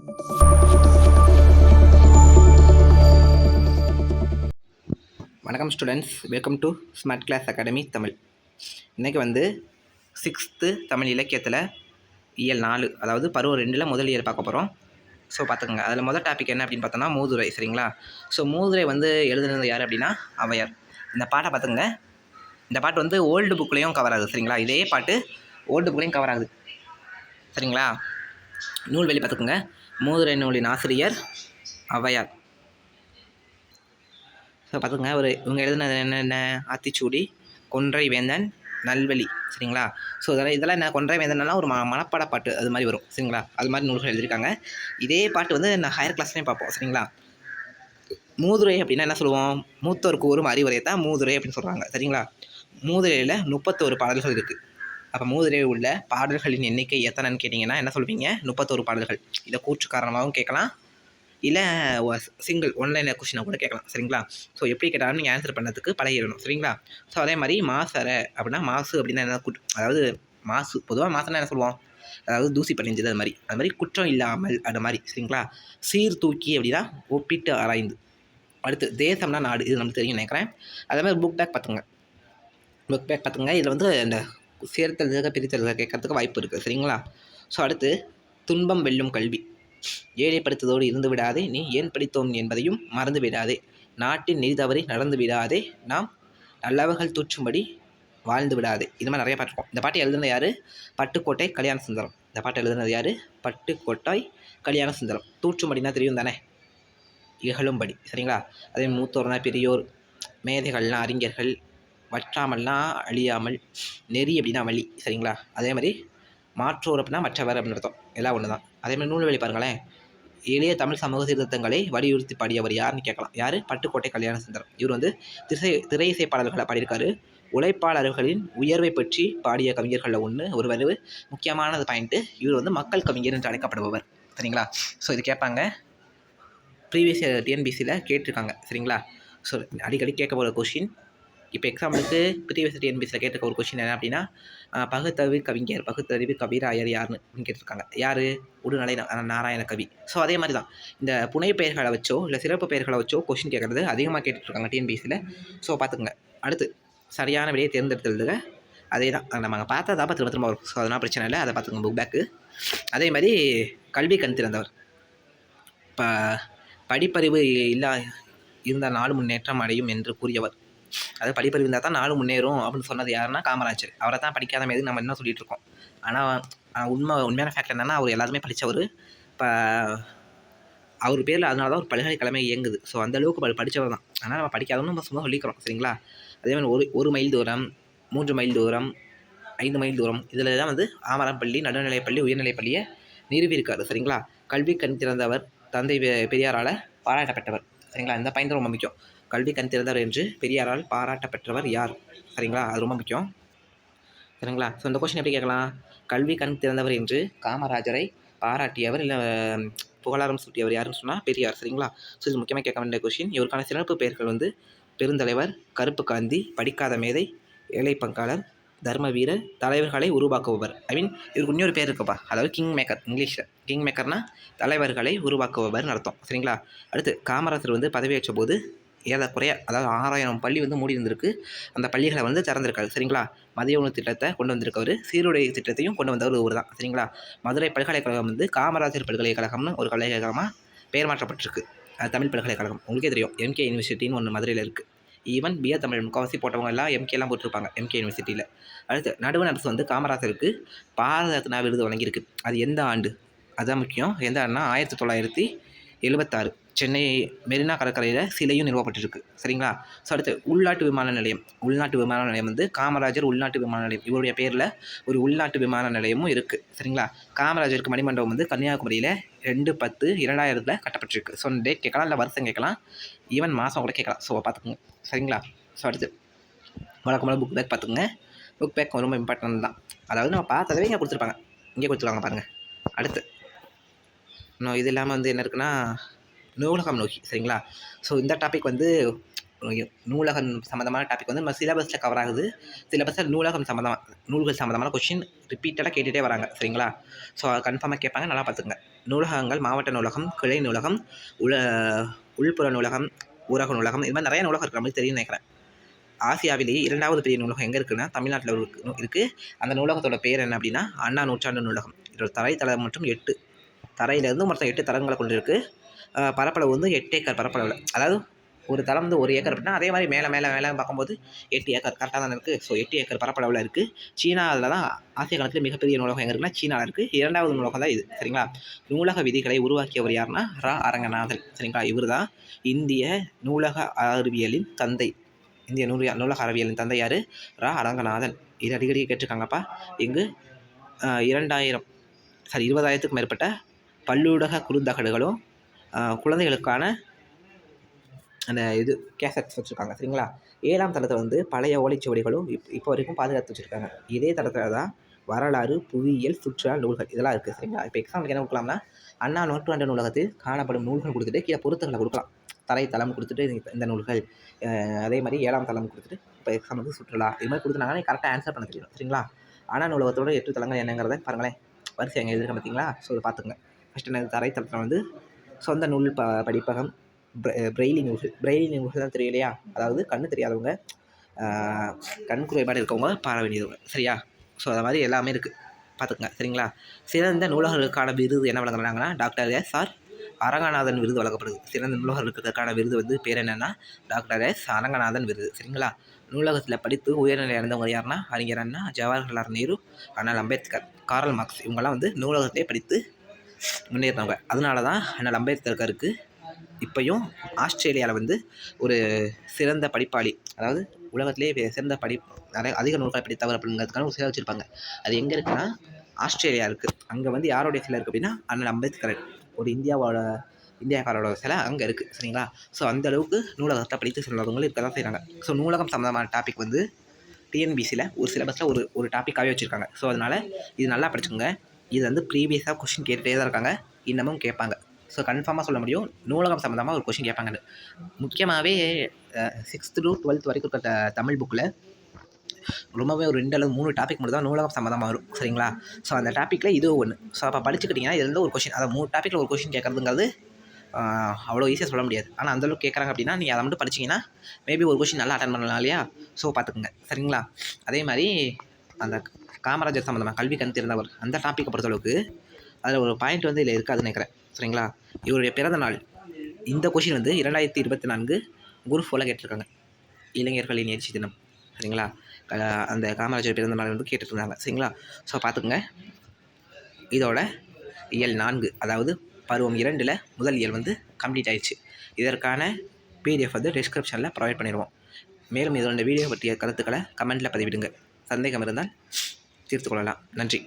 வணக்கம் students, welcome to smart class academy Tamil. இன்றைக்கி வந்து 6th தமிழ் இலக்கியத்தில் இயல் 4, அதாவது பருவம் 2ல் முதல் இயல் பார்க்க போகிறோம். ஸோ பார்த்துக்கோங்க, அதில் முதல் டாபிக் என்ன அப்படின்னு பார்த்தோன்னா மூதுரை. சரிங்களா? ஸோ மூதுரை வந்து எழுதுனது யார் அப்படின்னா ஔவையார். இந்த பாட்டை பார்த்துங்க. இந்த பாட்டு வந்து ஓல்டு புக்லேயும் கவர் ஆகுது. சரிங்களா? இதே பாட்டு ஓல்டு புக்லேயும் கவர் ஆகுது. சரிங்களா? நூல்வெளி பார்த்துக்கோங்க. மூதுரை நூலின் ஆசிரியர் ஔவையார். ஸோ பார்த்துங்க, இவங்க எழுதுனது என்னென்ன? ஆத்திச்சூடி, கொன்றை வேந்தன், நல்வழி. சரிங்களா? ஸோ இதெல்லாம் என்ன? கொன்றை வேந்தன்னா ஒரு மனப்பாட பாட்டு அது மாதிரி வரும். சரிங்களா? அது மாதிரி நூல்கள் எழுதியிருக்காங்க. இதே பாட்டு வந்து நான் ஹையர் கிளாஸ்லேயும் பார்ப்போம். சரிங்களா? மூதுரை அப்படின்னா என்ன சொல்லுவோம்? மூத்தோருக்கு ஒரு அறிவுரை தான் மூதுரை அப்படின்னு சொல்கிறாங்க. சரிங்களா? மூதுரையில் 31 பாடல்கள் இருக்குது. அப்போ மூதுரையில் உள்ள பாடல்களின் எண்ணிக்கை எத்தனைன்னு கேட்டிங்கன்னா என்ன சொல்வீங்க? 31 பாடல்கள். இதை கூற்று காரணமாகவும் கேட்கலாம், இல்லை சிங்கிள் ஒன்லைனர் கொஷினாக கூட கேட்கலாம். சரிங்களா? ஸோ எப்படி கேட்டாலும் நீங்கள் ஆன்சர் பண்ணதுக்கு பழகிடணும். சரிங்களா? ஸோ அதே மாதிரி மாசறை அப்படின்னா, மாசு அப்படின்னா என்ன? அதாவது மாசு, பொதுவாக மாசுனா என்ன சொல்லுவோம்? அதாவது தூசி படிஞ்சது. அது மாதிரி குற்றம் இல்லாமல் அது மாதிரி. சரிங்களா? சீர்தூக்கி அப்படின்னா ஒப்பிட்டு ஆராய்ந்து. அடுத்து தேசம்னா நாடு, இது நமக்கு தெரியும் நினைக்கிறேன். அதே மாதிரி புக் பேக் பார்த்துங்க. இதில் வந்து இந்த சேர்த்தல் பிரித்தல் கேட்கறதுக்கு வாய்ப்பு இருக்குது. சரிங்களா? ஸோ அடுத்து துன்பம் வெல்லும் கல்வி. ஏழை படித்ததோடு இருந்து விடாதே, நீ ஏன் படித்தோம் என்பதையும் மறந்து விடாதே, நாட்டின் நீதி தவறி நடந்து விடாதே, நாம் நல்லவர்கள் தூற்றும்படி வாழ்ந்து விடாதே. இது மாதிரி நிறைய பாட்டு இருக்கும். இந்த பாட்டு எழுதுனது யார்? பட்டுக்கோட்டை கல்யாண சுந்தரம். இந்த பாட்டு எழுதுனது யார்? பட்டுக்கோட்டை கல்யாண சுந்தரம். தூற்றும்படினா தெரியும் தானே? இகழும்படி. சரிங்களா? அதே மூத்தோர்னா பெரியோர், மேதைகள்னா அறிஞர்கள், வற்றாமல்னா அழியாமல், நெறி அப்படின்னா வழி. சரிங்களா? அதே மாதிரி மாற்றோர் அப்படின்னா மற்றவர் அப்படின்னு அர்த்தம். எல்லாம் ஒன்று தான். அதே மாதிரி நூல்வெளி பாருங்களேன். எளிய தமிழ் சமூக சீர்திருத்தங்களை வலியுறுத்தி பாடியவர் யாருன்னு கேட்கலாம். யார்? பட்டுக்கோட்டை கல்யாண சுந்தரம். இவர் வந்து திரை இசை பாடல்களை பாடியிருக்காரு. உழைப்பாளர்களின் உயர்வை பற்றி பாடிய கவிஞர்களில் ஒருவர் முக்கியமானது பாயிண்ட்டு, இவர் வந்து மக்கள் கவிஞர் என்று அழைக்கப்படுபவர். சரிங்களா? ஸோ இது கேட்பாங்க, ப்ரீவியஸ் டிஎன்பிசியில் கேட்டிருக்காங்க. சரிங்களா? ஸோ அடிக்கடி கேட்க போகிற கொஷின். இப்போ எக்ஸாம்பிளுக்கு ப்ரீவியஸ் டிஎன்பிசியில் கேட்டிருக்க ஒரு கொஷின் என்ன அப்படின்னா, பகுத்தறிவு கவிராயர் யாருன்னு கேட்டிருக்காங்க. யார்? உடுநலை நாராயண கவி. ஸோ அதே மாதிரி தான் இந்த புனை பெயர்களை வச்சோ இல்லை சிறப்பு பெயர்களை வச்சோ கொஷின் கேட்குறது அதிகமாக கேட்டுட்ருக்காங்க டிஎன்பிசியில். ஸோ பார்த்துக்குங்க. அடுத்து சரியான விடையை தேர்ந்தெடுத்துறதுல அதே தான் நம்ம பார்த்தா திரும்ப வரும். ஸோ அதனால் பிரச்சனை இல்லை, அதை பார்த்துக்கோங்க புக் பேக்கு. அதே மாதிரி கல்வி கண் திறந்தவர். இப்போ படிப்பறிவு இருந்தால் நாடு முன்னேற்றம் அடையும் என்று கூறியவர். அதாவது படிப்பறிவு இருந்தால் தான் நாடு முன்னேறும் அப்படின்னு சொன்னது யாருன்னா காமராஜர். அவரை தான் படிக்காத மாதிரி நம்ம என்ன சொல்லிகிட்டு இருக்கோம். ஆனால் உண்மையான ஃபேக்ட் என்னென்னா, அவர் எல்லாருமே படித்தவர். இப்போ அவர் பேரில் அதனால தான் ஒரு பல்கலைக்கழகமே இயங்குது. ஸோ அந்தளவுக்கு படித்தவர் தான். ஆனால் நம்ம படிக்காதவன்னு நம்ம சும்மா சொல்லிக்கிறோம். சரிங்களா? அதே மாதிரி 1 மைல் தூரம், 3 மைல் தூரம், 5 மைல் தூரம், இதில் தான் வந்து ஆமரம்பள்ளி, நடுநிலைப்பள்ளி, உயர்நிலைப்பள்ளியை நிறுவியிருக்காரு. சரிங்களா? கல்வி கண் திறந்தவர் தந்தை பெரியாரால் பாராட்டப்பட்டவர். சரிங்களா? இந்த பாயிண்ட் ரொம்ப முக்கியம். கல்வி கண் திறந்தவர் என்று பெரியாரால் பாராட்டப்பட்டவர் யார்? சரிங்களா? அது ரொம்ப முக்கியம். சரிங்களா? ஸோ இந்த கொஸ்டின் எப்படி கேட்கலாம்? கல்வி கண் திறந்தவர் என்று காமராஜரை பாராட்டியவர் இல்லை புகழாரம் சூட்டியவர் யாருன்னு சொன்னால் பெரியார். சரிங்களா? ஸோ இது முக்கியமாக கேட்க வேண்டிய கொஸ்டின். இவருக்கான சிறப்பு பெயர்கள் வந்து பெருந்தலைவர், கருப்பு காந்தி, படிக்காத மேதை, ஏழை பங்காளர், தர்ம வீரர், தலைவர்களை உருவாக்குபவர். இவருக்கு இன்னொரு பேர் இருக்குப்பா, அதாவது கிங் மேக்கர். இங்கிலீஷில் கிங் மேக்கர்னால் தலைவர்களை உருவாக்குபவர்னு அர்த்தம். சரிங்களா? அடுத்து காமராஜர் வந்து பதவியேற்ற போது ஏறக்குறைய அதாவது 6000 பள்ளி வந்து மூடி இருந்திருக்கு. அந்த பள்ளிகளை வந்து திறந்திருக்காரு. சரிங்களா? மதிய உணவு திட்டத்தை கொண்டு வந்திருக்கவர். சீருடை திட்டத்தையும் கொண்டு வந்தவர் இவர் தான். சரிங்களா? மதுரை பல்கலைக்கழகம் வந்து காமராஜர் பல்கலைக்கழகம்னு ஒரு பல்கலைக்கழகமாக பெயர் மாற்றப்பட்டிருக்கு. அது தமிழ் பல்கலைக்கழகம். உங்களுக்கே தெரியும், எம்கே யூனிவர்சிட்டின்னு ஒன்று மதுரையில் இருக்குது. ஈவன் பிஏ தமிழ் முக்கால்வாசி போட்டவங்க எல்லாம் எம்கேலாம் போட்டிருப்பாங்க எம்கே யூனிவர்சிட்டியில். அடுத்து நடுவண் அரசு வந்து காமராஜருக்கு பாரத ரத்னா விருது வழங்கியிருக்கு. அது எந்த ஆண்டு? அதுதான் முக்கியம். எந்த ஆண்டுனா 1976. சென்னை மெரினா கடற்கரையில் சிலையும் நிறுவப்பட்டிருக்கு. சரிங்களா? ஸோ அடுத்து உள்நாட்டு விமான நிலையம் வந்து காமராஜர் உள்நாட்டு விமான நிலையம். இவருடைய பேரில் ஒரு உள்நாட்டு விமான நிலையமும் இருக்குது. சரிங்களா? காமராஜருக்கு மணிமண்டபம் வந்து கன்னியாகுமரியில் 2/10/2000 கட்டப்பட்டிருக்கு. ஸோ டேட் கேட்கலாம், இல்லை வருஷம் கேட்கலாம், ஈவன் மாதம் கூட கேட்கலாம். ஸோ பார்த்துக்குங்க. சரிங்களா? ஸோ அடுத்து வழக்கமான புக் பேக் பார்த்துக்குங்க. புக் பேக் ரொம்ப இம்பார்ட்டன்ட் தான். அதாவது நம்ம பார்த்ததவே இங்கே கொடுத்துருக்காங்க பாருங்கள். அடுத்து இன்னும் இது இல்லாமல் வந்து என்ன இருக்குன்னா, நூலகம் நோக்கி. சரிங்களா? ஸோ இந்த டாபிக் வந்து நூலகம் சம்மந்தமான டாபிக் வந்து நம்ம சிலபஸில் கவர் ஆகுது. சிலபஸில் நூலகம் சம்மந்தமாக நூல்கள் சம்மந்தமான கொஷின் ரிப்பீட்டடாக கேட்டுகிட்டே வராங்க. சரிங்களா? ஸோ கன்ஃபார்மாக கேட்பாங்க. நல்லா பார்த்துக்குங்க. நூலகங்கள் மாவட்ட நூலகம், கிளை நூலகம், உள்புற நூலகம், ஊரக நூலகம், இது மாதிரி நிறைய நூலகம் இருக்கிற மாதிரி தெரியும்னு நினைக்கிறேன். ஆசியாவிலேயே 2வது பெரிய நூலகம் எங்கே இருக்குன்னா தமிழ்நாட்டில் இருக்குது. அந்த நூலகத்தோட பேர் என்ன அப்படின்னா அண்ணா நூற்றாண்டு நூலகம். இதோட தரைத்தளம் மற்றும் 8 தரையிலேருந்து மொத்தம் 8 தளங்களை கொண்டு இருக்குது. பரப்பளவு வந்து 8 ஏக்கர் பரப்பளவில். அதாவது ஒரு தளம் வந்து 1 ஏக்கர் அப்படின்னா அதே மாதிரி மேலே மேலே மேலே பார்க்கும்போது 8 ஏக்கர் கரெக்டாக தானே இருக்குது. ஸோ 8 ஏக்கர் பரப்பளவில் இருக்குது. சீனாவில் தான் ஆசிய கணக்கில் மிகப்பெரிய நூலகம் எங்கே இருக்குன்னா சீனாவில் இருக்குது. 2வது நூலகம் தான் இது. சரிங்களா? நூலக விதிகளை உருவாக்கியவர் யாருன்னா அரங்கநாதன். சரிங்களா? இவர் தான் இந்திய நூலக அறிவியலின் தந்தை. இந்திய நூலக அறிவியலின் தந்தை யார்? அரங்கநாதன். இது அடிக்கடி கேட்டிருக்காங்கப்பா. இங்கு 20,000க்கும் மேற்பட்ட பல்லூடக குறுந்தகடுகளும் குழந்தைகளுக்கான அந்த கேசட்ஸ் வச்சுருக்காங்க. சரிங்களா? 7ஆம் தளத்தில் வந்து பழைய ஓலைச்சுவடிகளும் இப்போ வரைக்கும் பாதுகாத்து வச்சுருக்காங்க. இதே தளத்தில் தான் வரலாறு, புவியியல், சுற்றுலா நூல்கள் இதெல்லாம் இருக்குது. சரிங்களா? இப்போ எக்ஸாம்பிளுக்கு என்ன கொடுக்கலாம்னா அண்ணா நூற்றாண்டு நூலகத்தில் காணப்படும் நூல்கள் கொடுத்துட்டு கீழே பொருத்தங்களை கொடுக்கலாம். தரைத்தளம் கொடுத்துட்டு இந்த நூல்கள், அதே மாதிரி 7ஆம் தளம் கொடுத்துட்டு இப்போ எக்ஸாம்பிளுக்கு சுற்றுலா இது மாதிரி கொடுத்துனாங்கன்னா நீ கரெக்டாக ஆன்சர் பண்ண தெரியும். சரிங்களா? அண்ணா நூலகத்தோட 8 தளங்கள் என்னங்கிறத பாருங்களேன். வரிசை எங்கே எழுதிருக்க பார்த்தீங்களா? ஸோ இதை பார்த்துங்க. ஃபஸ்ட்டு என்ன தரைத்தளத்தில் வந்து சொந்த நூல் படிப்பகம், பிரெய்லி நூல்கள் தான் தெரியும் இல்லையா? அதாவது கண்ணு தெரியாதவங்க, கண் குறைபாடு இருக்கவங்க பாட வேண்டியவங்க. சரியா? ஸோ அது மாதிரி எல்லாமே இருக்குது. பார்த்துக்குங்க. சரிங்களா? சிறந்த நூலகர்களுக்கான விருது என்ன வழங்குறாங்கன்னா டாக்டர் SR அரங்கநாதன் விருது வழங்கப்படுது. சிறந்த நூலகர்களுக்கான விருது வந்து பேர் என்னென்னா டாக்டர் அரங்கநாதன் விருது. சரிங்களா? நூலகத்தில் படித்து உயர்நிலை அடைந்தவங்க யாருன்னா அறிஞர் அண்ணா, ஜவஹர்லால் நேரு, அண்ணல் அம்பேத்கர், கார்ல் மார்க்ஸ் இவங்கெல்லாம் வந்து நூலகத்திலே படித்து முன்னேறினவங்க. அதனால தான் அண்ணல் அம்பேத்கருக்கு இப்போயும் ஆஸ்திரேலியாவில் வந்து ஒரு சிறந்த படிப்பாளி, அதாவது உலகத்திலே சிறந்த நிறைய அதிக நூல்களை படித்தவர் அப்படிங்கிறதுக்கான ஒரு சிலை வச்சுருப்பாங்க. அது எங்கே இருக்குன்னா ஆஸ்திரேலியா இருக்குது. அங்கே வந்து யாருடைய சிலை இருக்குது அப்படின்னா அண்ணல் அம்பேத்கர், ஒரு இந்தியாக்காரோட சிலை அங்கே இருக்குது. சரிங்களா? ஸோ அந்தளவுக்கு நூலகத்தை படித்து செல்வங்களும் இருக்க தான் செய்கிறாங்க. ஸோ நூலகம் சம்மந்தமான டாபிக் வந்து டிஎன்பிசியில் ஒரு சிலபஸில் ஒரு டாப்பிக்காகவே வச்சுருக்காங்க. ஸோ அதனால் இது நல்லா படிச்சுக்கோங்க. இது வந்து ப்ரீவியஸாக கொஷின் கேட்டுகிட்டே தான் இருக்காங்க, இன்னமும் கேட்பாங்க. ஸோ கன்ஃபார்மாக சொல்ல முடியும் நூலகம் சம்மந்தமாக ஒரு கொஷின் கேட்பாங்கன்னு. முக்கியமாகவே 6th to 12th வரைக்கும் இருக்க தமிழ் புக்கில் ரொம்பவே ஒரு 2 அல்லது 3 டாபிக் மட்டும் தான் நூலகம் சம்மந்தமாக வரும். சரிங்களா? ஸோ அந்த டாப்பிக்கில் இதுவும் ஒன்று. ஸோ அப்போ படிச்சுக்கிட்டிங்கன்னா இதுலேருந்து ஒரு கொஷின், அதை 3 டாப்பிக்கில் ஒரு கொஷின் கேட்குறதுங்கிறது அவ்வளோ ஈஸியாக சொல்ல முடியாது. ஆனால் அந்தளவுக்கு கேட்குறாங்க அப்படின்னா நீங்கள் அதை மட்டும் படிச்சிங்கன்னா மேபி ஒரு கொஷின் நல்லா அட்டன் பண்ணலாம் இல்லையா? ஸோ பார்த்துக்குங்க. சரிங்களா? அதே மாதிரி அந்த காமராஜர் சம்மந்தமாக கல்வி கண் திறந்தவர் அந்த டாப்பிக்கை பொறுத்தளவுக்கு அதில் ஒரு பாயிண்ட் வந்து இதில் இருக்காதுன்னு நினைக்கிறேன். சரிங்களா? இவருடைய பிறந்த நாள் இந்த கொஷின் வந்து 2024 குரூப் 4ல் கேட்டிருக்காங்க. இளைஞர்களின் எழுச்சி தினம். சரிங்களா? அந்த காமராஜர் பிறந்த நாள் வந்து கேட்டுட்ருந்தாங்க. சரிங்களா? ஸோ பார்த்துக்குங்க. இதோட இயல் 4 அதாவது பருவம் 2ல் முதல் இயல் வந்து கம்ப்ளீட் ஆயிடுச்சு. இதற்கான பிடிஎஃப் வந்து டிஸ்கிரிப்ஷனில் ப்ரொவைட் பண்ணிடுவோம். மேலும் இதோட வீடியோ பற்றிய கருத்துக்களை கமெண்ட்டில் பதிவிடுங்க. சந்தேகம் இருந்தால் தீர்த்து கொள்ளலாம். நன்றி.